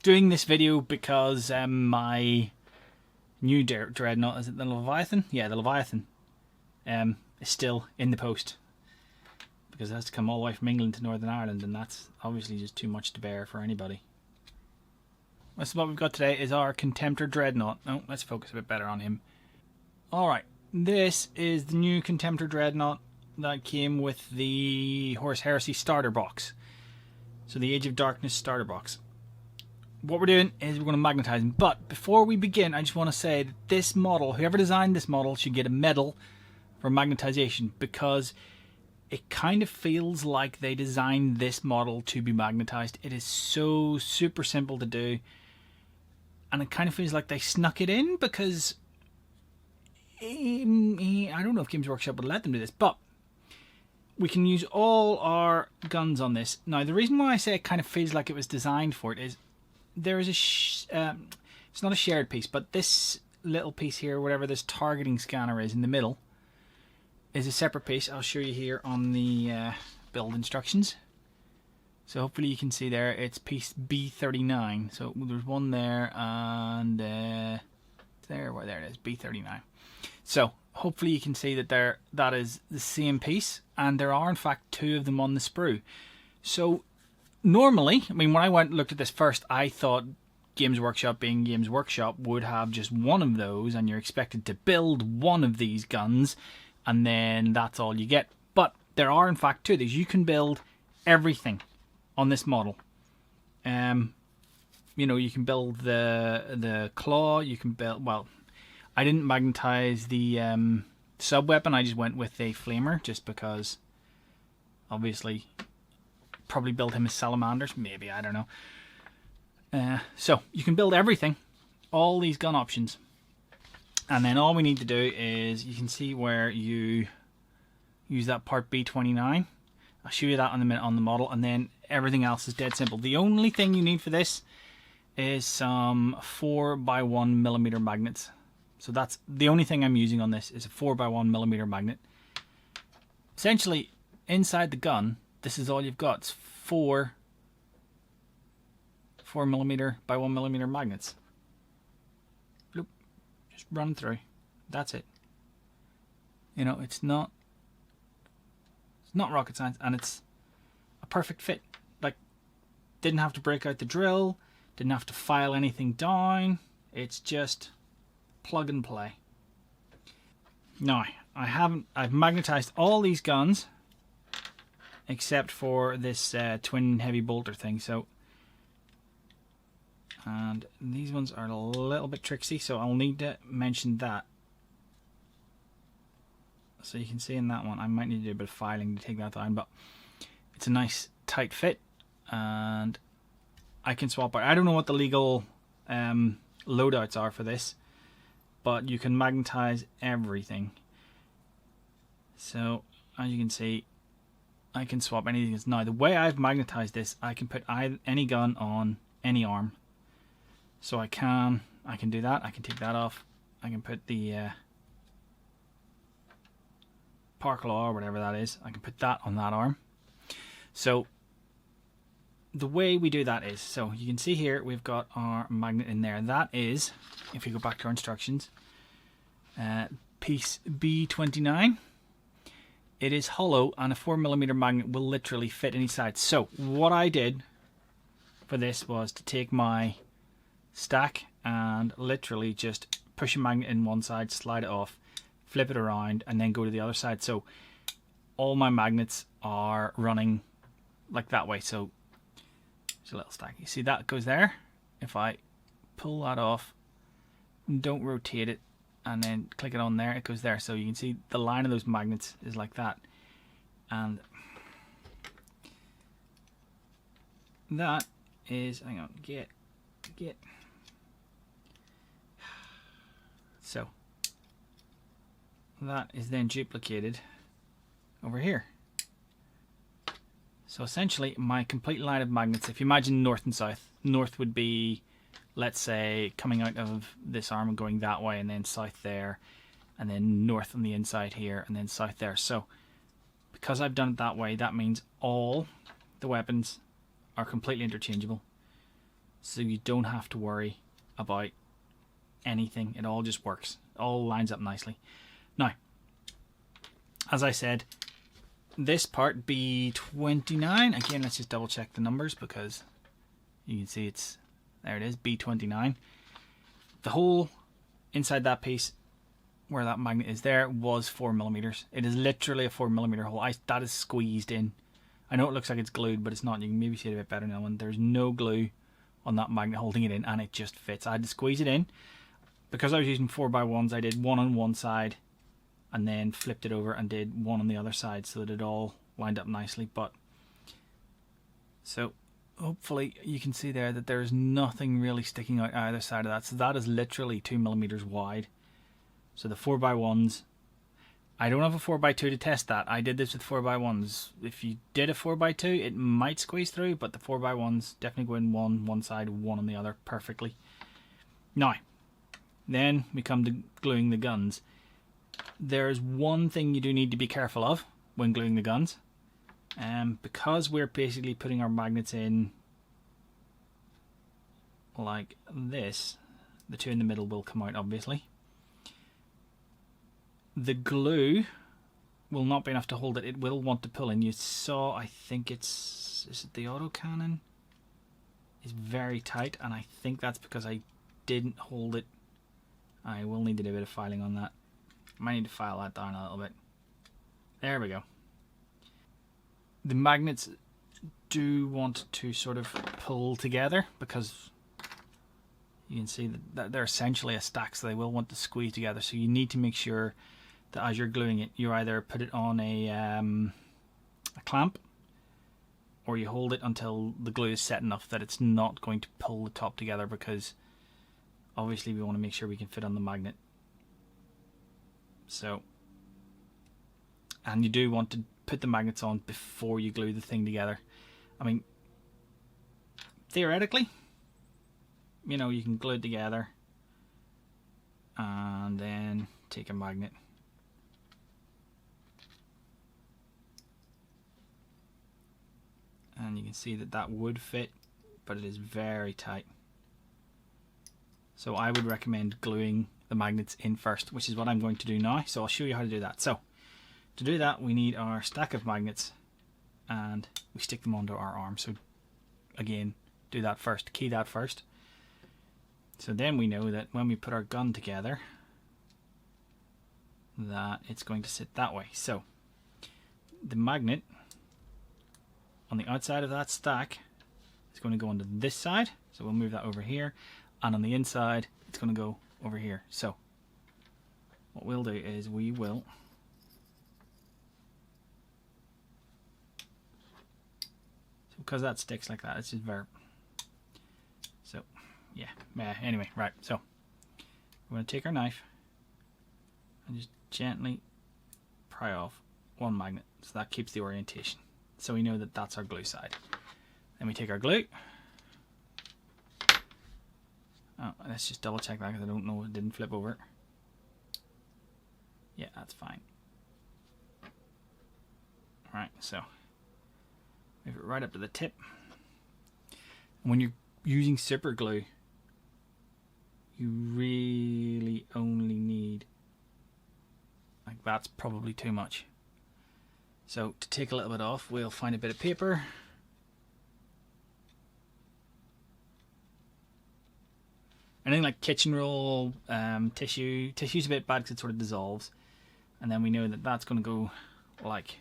doing this video because my new Dreadnought, is it the Leviathan? Yeah, the Leviathan is still in the post. Because it has to come all the way from England to Northern Ireland, and that's obviously just too much to bear for anybody. So what we've got today is our Contemptor Dreadnought. Oh, let's focus a bit better on him. Alright, this is the new Contemptor Dreadnought that came with the Horus Heresy starter box. So the Age of Darkness starter box. What we're doing is we're going to magnetize him. But before we begin, I just want to say that this model, whoever designed this model, should get a medal for magnetization, because it kind of feels like they designed this model to be magnetized. It is so super simple to do, and it kind of feels like they snuck it in, because I don't know if Games Workshop would let them do this, but we can use all our guns on this. Now, the reason why I say it kind of feels like it was designed for it is there is it's not a shared piece, but this little piece here, whatever this targeting scanner is in the middle, is a separate piece. I'll show you here on the build instructions. So hopefully you can see there, it's piece B39. So there's one there, and there it is, B39. So hopefully you can see that that is the same piece, and there are in fact two of them on the sprue. So normally, I mean, when I went and looked at this first, I thought Games Workshop, being Games Workshop, would have just one of those, and you're expected to build one of these guns, and then that's all you get. But there are in fact two of these. You can build everything on this model. You know, you can build the claw. You can build, well, I didn't magnetize the sub weapon. I just went with a flamer, just because obviously probably build him as salamanders, maybe, I don't know. So you can build everything, all these gun options. And then all we need to do is, you can see where you use that part B29. I'll show you that in a minute on the model, and then everything else is dead simple. The only thing you need for this is some 4x1mm magnets. So that's the only thing I'm using on this, is a 4x1mm magnet. Essentially, inside the gun, this is all you've got. It's 4mm by 1mm magnets. Bloop. Just run through. That's it. You know, it's not rocket science, and it's a perfect fit. Like, didn't have to break out the drill, didn't have to file anything down. It's just plug and play. Now, I've magnetized all these guns except for this twin heavy bolter thing. So, and these ones are a little bit tricksy, so I'll need to mention that. So you can see in that one, I might need to do a bit of filing to take that down, but it's a nice tight fit, and I can swap out. I don't know what the legal loadouts are for this, but you can magnetize everything. So as you can see, I can swap anything. Now the way I've magnetized this, I can put any gun on any arm. So I can do that. I can take that off. I can put the Park Law or whatever that is. I can put that on that arm. So the way we do that is, so you can see here we've got our magnet in there. That is, if you go back to our instructions, piece B29. It is hollow, and a 4mm magnet will literally fit any side. So what I did for this was to take my stack and literally just push a magnet in one side, slide it off, flip it around, and then go to the other side. So all my magnets are running like that way. So there's a little stack. You see that goes there. If I pull that off, don't rotate it, and then click it on there, it goes there. So you can see the line of those magnets is like that. And that is, hang on, get. So that is then duplicated over here. So essentially my complete line of magnets, if you imagine north and south, north would be, let's say, coming out of this arm and going that way, and then south there, and then north on the inside here, and then south there. So because I've done it that way, that means all the weapons are completely interchangeable. so you don't have to worry about anything. It all just works. It all lines up nicely. Now, as I said, this part B29, again, let's just double check the numbers because you can see it's, there it is, B29. The hole inside that piece where that magnet is there was 4mm. It is literally a 4mm hole. That is squeezed in. I know it looks like it's glued, but it's not. You can maybe see it a bit better now. And there's no glue on that magnet holding it in, and it just fits. I had to squeeze it in. Because I was using 4x1s, I did one on one side and then flipped it over and did one on the other side so that it all lined up nicely. But so hopefully you can see there that there's nothing really sticking out either side of that. So that is literally 2mm wide. So the 4x1s, I don't have a 4x2 to test that. I did this with 4x1s. If you did a 4x2, it might squeeze through, but the 4x1s definitely go in one side, one on the other perfectly. Now, then we come to gluing the guns. There's one thing you do need to be careful of when gluing the guns. Because we're basically putting our magnets in like this, the two in the middle will come out obviously. The glue will not be enough to hold it. It will want to pull in. You saw, I think is it the autocannon? It's very tight, and I think that's because I didn't hold it. I will need to do a bit of filing on that. I might need to file that down a little bit. There we go. The magnets do want to sort of pull together because you can see that they're essentially a stack, so they will want to squeeze together. So you need to make sure that as you're gluing it, you either put it on a clamp, or you hold it until the glue is set enough that it's not going to pull the top together, because obviously we want to make sure we can fit on the magnet. So, and you do want to put the magnets on before you glue the thing together. I mean, theoretically, you know, you can glue it together and then take a magnet, and you can see that that would fit, but it is very tight. So I would recommend gluing the magnets in first, which is what I'm going to do now. So I'll show you how to do that. So to do that, we need our stack of magnets and we stick them onto our arm. So again, do that first, key that first. So then we know that when we put our gun together, that it's going to sit that way. So the magnet on the outside of that stack is going to go onto this side. So we'll move that over here. And on the inside, it's going to go over here. So what we'll do is we will because that sticks like that, it's just very, so yeah, anyway, right, so we're going to take our knife and just gently pry off one magnet, so that keeps the orientation, so we know that that's our glue side. Then we take our glue. Oh, let's just double check that because I don't know it didn't flip over. Yeah, that's fine. Alright, so move it right up to the tip. And when you're using super glue, you really only need, like, that's probably too much. So to take a little bit off, we'll find a bit of paper. Anything like kitchen roll, tissue. Tissue's a bit bad because it sort of dissolves. And then we know that that's going to go like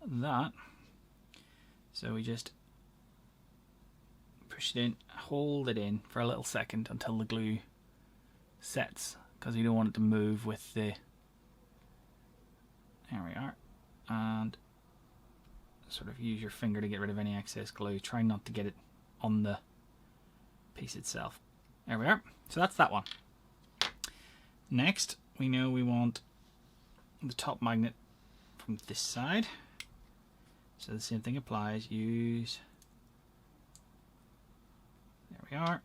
that. So we just push it in, hold it in for a little second until the glue sets, because you don't want it to move with the, there we are, and sort of use your finger to get rid of any excess glue. Try not to get it on the piece itself. There we are. So that's that one. Next, we know we want the top magnet from this side. So the same thing applies. Use, there we are.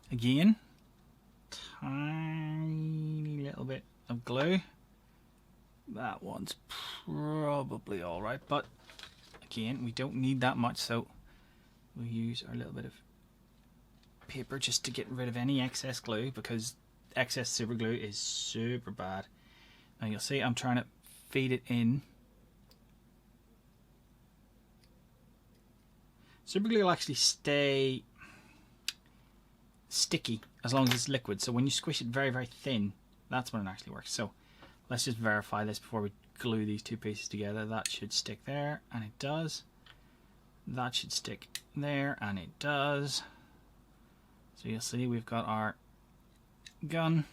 Again, tiny little bit of glue. That one's probably alright, but again, we don't need that much, so we'll use our little bit of paper just to get rid of any excess glue, because excess super glue is super bad. Now you'll see I'm trying to feed it in. Super glue will actually stay sticky as long as it's liquid, so when you squish it very, very thin, that's when it actually works. So let's just verify this before we glue these two pieces together. That should stick there, and it does. That should stick there, and it does. So you'll see we've got our gun.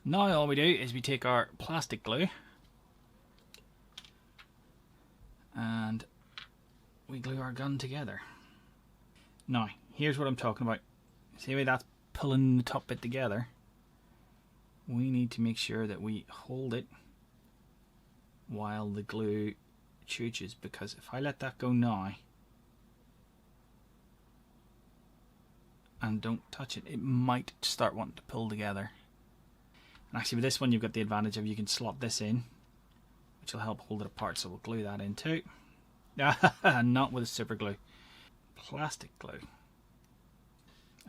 Now all we do is we take our plastic glue and we glue our gun together. Now, here's what I'm talking about. See how that's pulling the top bit together? We need to make sure that we hold it while the glue chooches, because if I let that go now and don't touch it, it might start wanting to pull together. And actually with this one you've got the advantage of you can slot this in, which will help hold it apart, so we'll glue that in too. Not with super glue, plastic glue.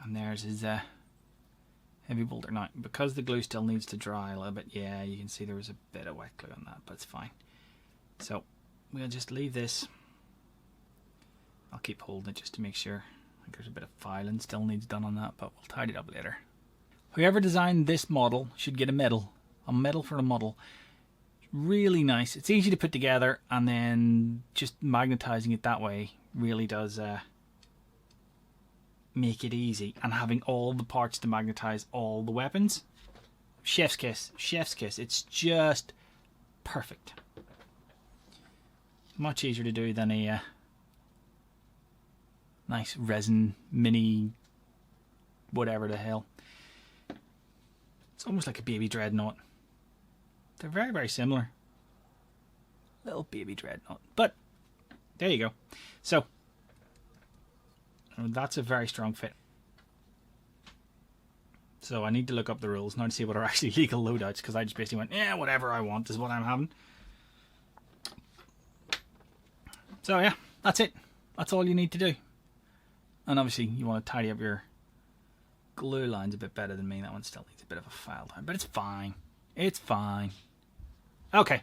And there's his heavy boulder. Now, because the glue still needs to dry a little bit, yeah, you can see there was a bit of wet glue on that, but it's fine. So we'll just leave this. I'll keep holding it just to make sure. I think there's a bit of filing still needs done on that, but we'll tidy it up later. Whoever designed this model should get a medal for the model. Really nice. It's easy to put together, and then just magnetizing it that way really does make it easy. And having all the parts to magnetize all the weapons, chef's kiss, chef's kiss. It's just perfect. Much easier to do than a nice resin mini whatever the hell. It's almost like a baby dreadnought. They're very, very similar. Little baby dreadnought. But there you go. So that's a very strong fit. So I need to look up the rules now to see what are actually legal loadouts, because I just basically went, yeah, whatever I want is what I'm having. So yeah, that's it. That's all you need to do. And obviously you want to tidy up your glue lines a bit better than me. That one still needs a bit of a file time, but it's fine. It's fine. Okay,